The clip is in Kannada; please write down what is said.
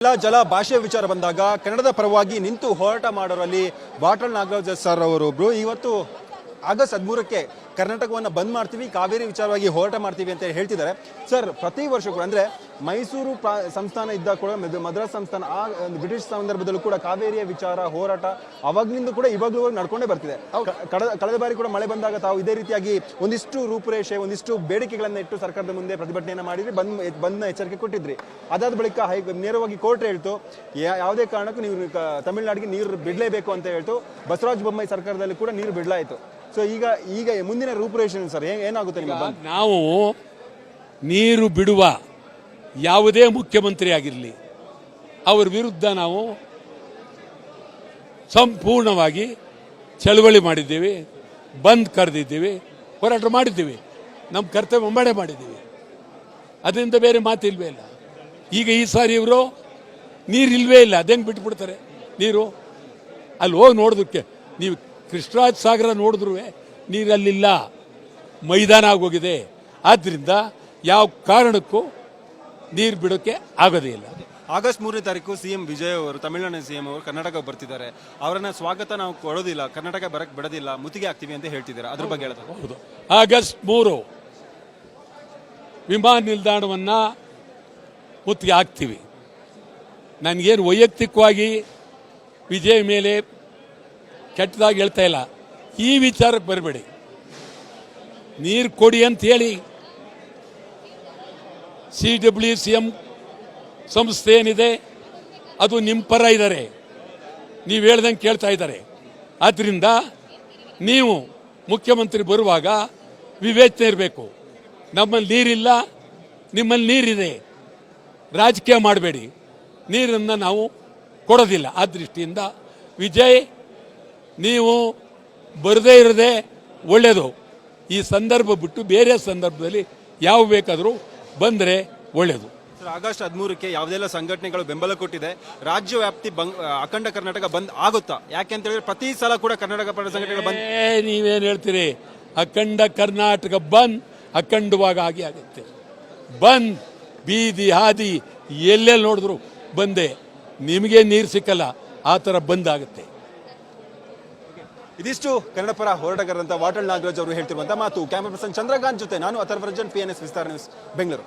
ಜಲ ಭಾಷೆ ವಿಚಾರ ಬಂದಾಗ ಕನ್ನಡದ ಪರವಾಗಿ ನಿಂತು ಹೋರಾಟ ಮಾಡೋರಲ್ಲಿ ವಾಟಾಳ್ ನಾಗರಾಜ್ ಸರ್ ಅವರೊಬ್ರು ಇವತ್ತು ಆಗಸ್ಟ್ 13ಕ್ಕೆ ಕರ್ನಾಟಕವನ್ನು ಬಂದ್ ಮಾಡ್ತೀವಿ, ಕಾವೇರಿ ವಿಚಾರವಾಗಿ ಹೋರಾಟ ಮಾಡ್ತೀವಿ ಅಂತ ಹೇಳ್ತಿದ್ದಾರೆ. ಸರ್, ಪ್ರತಿ ವರ್ಷ ಕೂಡ ಅಂದ್ರೆ ಮೈಸೂರು ಸಂಸ್ಥಾನ ಇದ್ದಾಗ ಕೂಡ ಮದ್ರಾಸ್ ಸಂಸ್ಥಾನ ಬ್ರಿಟಿಷ್ ಸಂದರ್ಭದಲ್ಲೂ ಕೂಡ ಕಾವೇರಿಯ ವಿಚಾರ ಹೋರಾಟ ಅವಾಗ್ಲಿಂದ ಕೂಡ ಇವಾಗಲೂ ನಡ್ಕೊಂಡೇ ಬರ್ತಿದೆ. ಕಳೆದ ಬಾರಿ ಕೂಡ ಮಳೆ ಬಂದಾಗ ತಾವು ಇದೇ ರೀತಿಯಾಗಿ ಒಂದಿಷ್ಟು ರೂಪುರೇಷೆ ಒಂದಿಷ್ಟು ಬೇಡಿಕೆಗಳನ್ನ ಇಟ್ಟು ಸರ್ಕಾರದ ಮುಂದೆ ಪ್ರತಿಭಟನೆಯನ್ನು ಮಾಡಿದ್ರಿ, ಬಂದ್ನ ಎಚ್ಚರಿಕೆ ಕೊಟ್ಟಿದ್ರಿ. ಅದಾದ ಬಳಿಕ ನೇರವಾಗಿ ಕೋರ್ಟ್ ಹೇಳ್ತು ಯಾವುದೇ ಕಾರಣಕ್ಕೂ ನೀವು ತಮಿಳುನಾಡಿಗೆ ನೀರು ಬಿಡಲೇಬೇಕು ಅಂತ ಹೇಳ್ತು. ಬಸವರಾಜ ಬೊಮ್ಮಾಯಿ ಸರ್ಕಾರದಲ್ಲಿ ಕೂಡ ನೀರು ಬಿಡಲಾಯಿತು. ಸೊ ಈಗ ಮುಂದಿನ ರೂಪುರೇಷೆ ಸರ್ ಏನಾಗುತ್ತೆ ನಿಮ್ಮ? ನಾವು ನೀರು ಬಿಡುವ ಯಾವುದೇ ಮುಖ್ಯಮಂತ್ರಿ ಆಗಿರಲಿ ಅವರ ವಿರುದ್ಧ ನಾವು ಸಂಪೂರ್ಣವಾಗಿ ಚಳವಳಿ ಮಾಡಿದ್ದೀವಿ, ಬಂದ್ ಕರೆದಿದ್ದೀವಿ, ಹೋರಾಟ ಮಾಡಿದ್ದೀವಿ, ನಮ್ಮ ಕರ್ತವ್ಯ ಮಾಡೇ ಮಾಡಿದ್ದೀವಿ. ಅದರಿಂದ ಬೇರೆ ಮಾತಿಲ್ವೇ ಇಲ್ಲ. ಈಗ ಈ ಸಾರಿ ಇವರು ನೀರಿಲ್ವೇ ಇಲ್ಲ, ಅದೇಂಗೆ ಬಿಟ್ಬಿಡ್ತಾರೆ ನೀರು? ಅಲ್ಲಿ ಹೋಗಿ ನೋಡೋದಕ್ಕೆ ನೀವು ಕೃಷ್ಣರಾಜ ಸಾಗರ ನೋಡಿದ್ರು ನೀರಲ್ಲಿಲ್ಲ, ಮೈದಾನ ಆಗೋಗಿದೆ. ಆದ್ದರಿಂದ ಯಾವ ಕಾರಣಕ್ಕೂ ನೀರು ಬಿಡೋಕ್ಕೆ ಆಗೋದೇ ಇಲ್ಲ. ಆಗಸ್ಟ್ 3ನೇ ತಾರೀಕು ಸಿಎಂ ವಿಜಯ್ ಅವರು, ತಮಿಳುನಾಡಿನ ಸಿಎಂ ಅವರು ಕರ್ನಾಟಕ ಬರ್ತಿದ್ದಾರೆ. ಅವರನ್ನ ಸ್ವಾಗತ ನಾವು ಕೊಡೋದಿಲ್ಲ, ಕರ್ನಾಟಕ ಬರಕ್ಕೆ ಬಿಡೋದಿಲ್ಲ, ಮುತ್ತಿಗೆ ಆಗ್ತೀವಿ ಅಂತ ಹೇಳ್ತಿದ್ದಾರೆ. ಅದ್ರ ಬಗ್ಗೆ ಹೇಳೋದು? ಹೌದು, ಆಗಸ್ಟ್ 3 ವಿಮಾನ ನಿಲ್ದಾಣವನ್ನು ಮುತ್ತಿಗೆ ಹಾಕ್ತೀವಿ. ನನಗೇನು ವೈಯಕ್ತಿಕವಾಗಿ ವಿಜಯ್ ಮೇಲೆ ಕೆಟ್ಟದಾಗಿ ಹೇಳ್ತಾ ಇಲ್ಲ, ಈ ವಿಚಾರಕ್ಕೆ ಬರಬೇಡಿ. ನೀರು ಕೊಡಿ ಅಂತ ಹೇಳಿ CWCM ಸಂಸ್ಥೆ ಏನಿದೆ ಅದು ನಿಮ್ಮ ಪರ ಇದ್ದಾರೆ, ನೀವು ಹೇಳ್ದಂಗೆ ಕೇಳ್ತಾ ಇದ್ದಾರೆ. ಆದ್ದರಿಂದ ನೀವು ಮುಖ್ಯಮಂತ್ರಿ ಬರುವಾಗ ವಿವೇಚನೆ ಇರಬೇಕು. ನಮ್ಮಲ್ಲಿ ನೀರಿಲ್ಲ, ನಿಮ್ಮಲ್ಲಿ ನೀರಿದೆ, ರಾಜಕೀಯ ಮಾಡಬೇಡಿ, ನೀರನ್ನು ನಾವು ಕೊಡೋದಿಲ್ಲ. ಆ ದೃಷ್ಟಿಯಿಂದ ವಿಜಯ್ ನೀವು ಬರದೇ ಇರದೆ ಒಳ್ಳೆಯದು. ಈ ಸಂದರ್ಭ ಬಿಟ್ಟು ಬೇರೆ ಸಂದರ್ಭದಲ್ಲಿ ಯಾವ ಬೇಕಾದರೂ ಬಂದರೆ ಒಳ್ಳೆಯದು. ಆಗಸ್ಟ್ 13ಕ್ಕೆ ಯಾವುದೆಲ್ಲ ಸಂಘಟನೆಗಳು ಬೆಂಬಲ ಕೊಟ್ಟಿದೆ, ರಾಜ್ಯ ವ್ಯಾಪ್ತಿ ಅಖಂಡ ಕರ್ನಾಟಕ ಬಂದ್ ಆಗುತ್ತಾ? ಯಾಕೆ ಅಂತ ಹೇಳಿದ್ರೆ ಪ್ರತಿ ಸಲ ಕೂಡ ಕರ್ನಾಟಕ ಪರ ಸಂಘಟನೆಗಳು ಬಂದ್. ನೀವೇನು ಹೇಳ್ತೀರಿ? ಅಖಂಡ ಕರ್ನಾಟಕ ಬಂದ್ ಅಖಂಡವಾಗಿ ಆಗುತ್ತೆ. ಬಂದ್ ಬೀದಿ ಹಾದಿ ಎಲ್ಲೆಲ್ಲಿ ನೋಡಿದ್ರು ಬಂದೆ, ನಿಮಗೆ ನೀರು ಸಿಕ್ಕಲ್ಲ, ಆ ಥರ ಬಂದ್ ಆಗುತ್ತೆ. ಇದಿಷ್ಟು ಕನ್ನಡ ಪರ ಹೋರಾಟಗಾರರಂತ ವಾಟಾಳ್ ನಾಗರಾಜ್ ಅವರು ಹೇಳ್ತಿರುವಂತಹ ಮಾತು. ಕ್ಯಾಮರಾ ಪರ್ಸನ್ ಚಂದ್ರಕಾಂತ್ ಜೊತೆ ನಾನು ಅಥರ್ವರಂಜನ್, PNS ವಿಸ್ತಾರ ನ್ಯೂಸ್, ಬೆಂಗಳೂರು.